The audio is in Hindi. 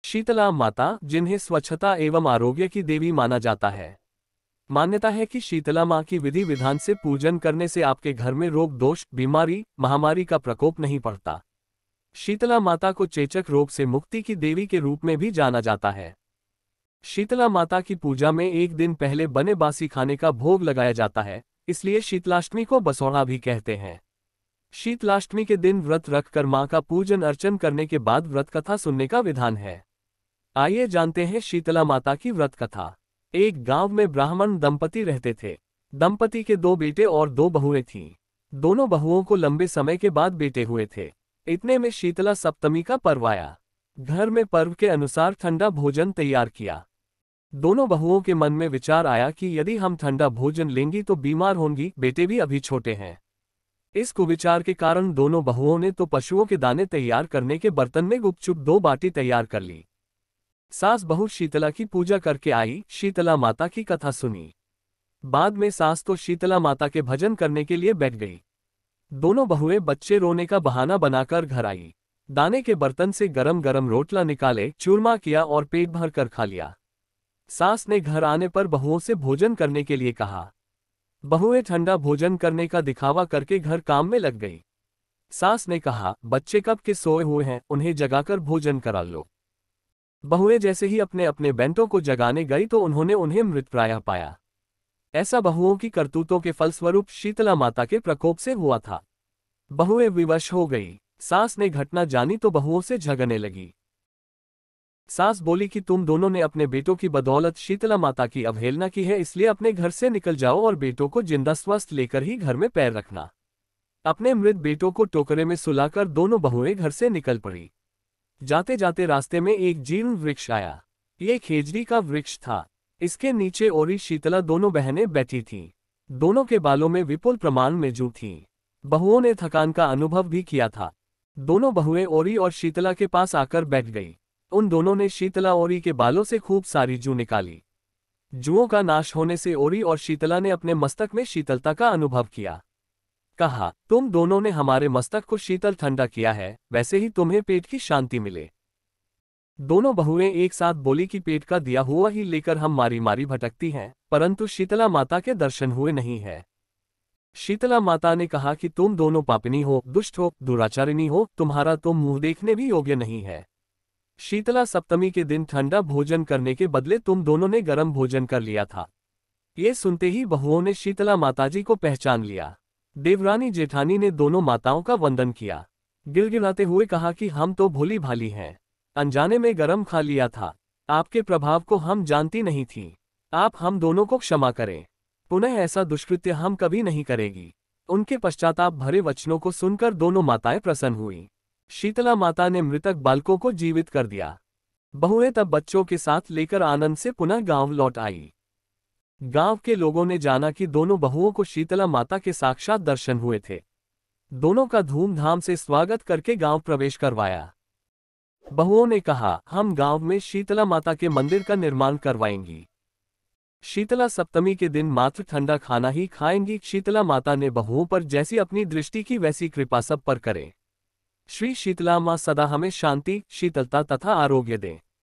शीतला माता, जिन्हें स्वच्छता एवं आरोग्य की देवी माना जाता है। मान्यता है कि शीतला माँ की विधि विधान से पूजन करने से आपके घर में रोग दोष, बीमारी, महामारी का प्रकोप नहीं पड़ता। शीतला माता को चेचक रोग से मुक्ति की देवी के रूप में भी जाना जाता है। शीतला माता की पूजा में एक दिन पहले बने बासी खाने का भोग लगाया जाता है, इसलिए शीतलाष्टमी को बसौड़ा भी कहते हैं। शीतलाष्टमी के दिन व्रत रखकर मां का पूजन अर्चन करने के बाद व्रत कथा सुनने का विधान है। आइए जानते हैं शीतला माता की व्रत कथा। एक गांव में ब्राह्मण दंपति रहते थे। दंपति के 2 बेटे और 2 बहुएं थीं। दोनों बहुओं को लंबे समय के बाद बेटे हुए थे। इतने में शीतला सप्तमी का पर्व आया। घर में पर्व के अनुसार ठंडा भोजन तैयार किया। दोनों बहुओं के मन में विचार आया कि यदि हम ठंडा भोजन लेंगी तो बीमार होंगी, बेटे भी अभी छोटे हैं। इस कुविचार के कारण दोनों बहुओं ने तो पशुओं के दाने तैयार करने के बर्तन में गुपचुप 2 बाटी तैयार कर ली। सास बहू शीतला की पूजा करके आई, शीतला माता की कथा सुनी। बाद में सास तो शीतला माता के भजन करने के लिए बैठ गई। दोनों बहुएं बच्चे रोने का बहाना बनाकर घर आई। दाने के बर्तन से गरम गरम रोटला निकाले, चूरमा किया और पेट भर कर खा लिया। सास ने घर आने पर बहुओं से भोजन करने के लिए कहा। बहुएं ठंडा भोजन करने का दिखावा करके घर काम में लग गई। सास ने कहा, बच्चे कब के सोए हुए हैं, उन्हें जगाकर भोजन करा लो। बहुएं जैसे ही अपने अपने बेंटों को जगाने गई तो उन्होंने उन्हें मृतप्राय पाया। ऐसा बहुओं की करतूतों के फलस्वरूप शीतला माता के प्रकोप से हुआ था। बहुएं विवश हो गई। सास ने घटना जानी तो बहुओं से झगड़ने लगी। सास बोली कि तुम दोनों ने अपने बेटों की बदौलत शीतला माता की अवहेलना की है, इसलिए अपने घर से निकल जाओ और बेटों को जिंदा स्वस्थ लेकर ही घर में पैर रखना। अपने मृत बेटों को टोकरे में सुलाकर दोनों बहुएं घर से निकल पड़ी। जाते जाते रास्ते में एक जीर्ण वृक्ष आया। ये खेजड़ी का वृक्ष था। इसके नीचे ओरी शीतला दोनों बहनें बैठी थीं। दोनों के बालों में विपुल प्रमाण में जू थीं। बहुओं ने थकान का अनुभव भी किया था। दोनों बहुएं ओरी और शीतला के पास आकर बैठ गई। उन दोनों ने शीतला ओरी के बालों से खूब सारी जू निकाली। जुओं का नाश होने से ओरी और शीतला ने अपने मस्तक में शीतलता का अनुभव किया। कहा, तुम दोनों ने हमारे मस्तक को शीतल ठंडा किया है, वैसे ही तुम्हें पेट की शांति मिले। दोनों बहुएं एक साथ बोली कि पेट का दिया हुआ ही लेकर हम मारी मारी भटकती हैं, परंतु शीतला माता के दर्शन हुए नहीं है। शीतला माता ने कहा कि तुम दोनों पापिनी हो, दुष्ट हो, दुराचारिणी हो, तुम्हारा तो मुंह देखने भी योग्य नहीं है। शीतला सप्तमी के दिन ठंडा भोजन करने के बदले तुम दोनों ने गर्म भोजन कर लिया था। ये सुनते ही बहुओं ने शीतला माताजी को पहचान लिया। देवरानी जेठानी ने दोनों माताओं का वंदन किया। गिड़गिड़ाते हुए कहा कि हम तो भोली भाली हैं, अनजाने में गरम खा लिया था। आपके प्रभाव को हम जानती नहीं थी। आप हम दोनों को क्षमा करें। पुनः ऐसा दुष्कृत्य हम कभी नहीं करेगी। उनके पश्चाताप भरे वचनों को सुनकर दोनों माताएं प्रसन्न हुईं। शीतला माता ने मृतक बालकों को जीवित कर दिया। बहुएं तब बच्चों के साथ लेकर आनंद से पुनः गांव लौट आई। गांव के लोगों ने जाना कि दोनों बहुओं को शीतला माता के साक्षात दर्शन हुए थे। दोनों का धूमधाम से स्वागत करके गांव प्रवेश करवाया। बहुओं ने कहा, हम गांव में शीतला माता के मंदिर का निर्माण करवाएंगी। शीतला सप्तमी के दिन मात्र ठंडा खाना ही खाएंगी। शीतला माता ने बहुओं पर जैसी अपनी दृष्टि की वैसी कृपा सब पर करे। श्री शीतला मां सदा हमें शांति, शीतलता तथा आरोग्य दें।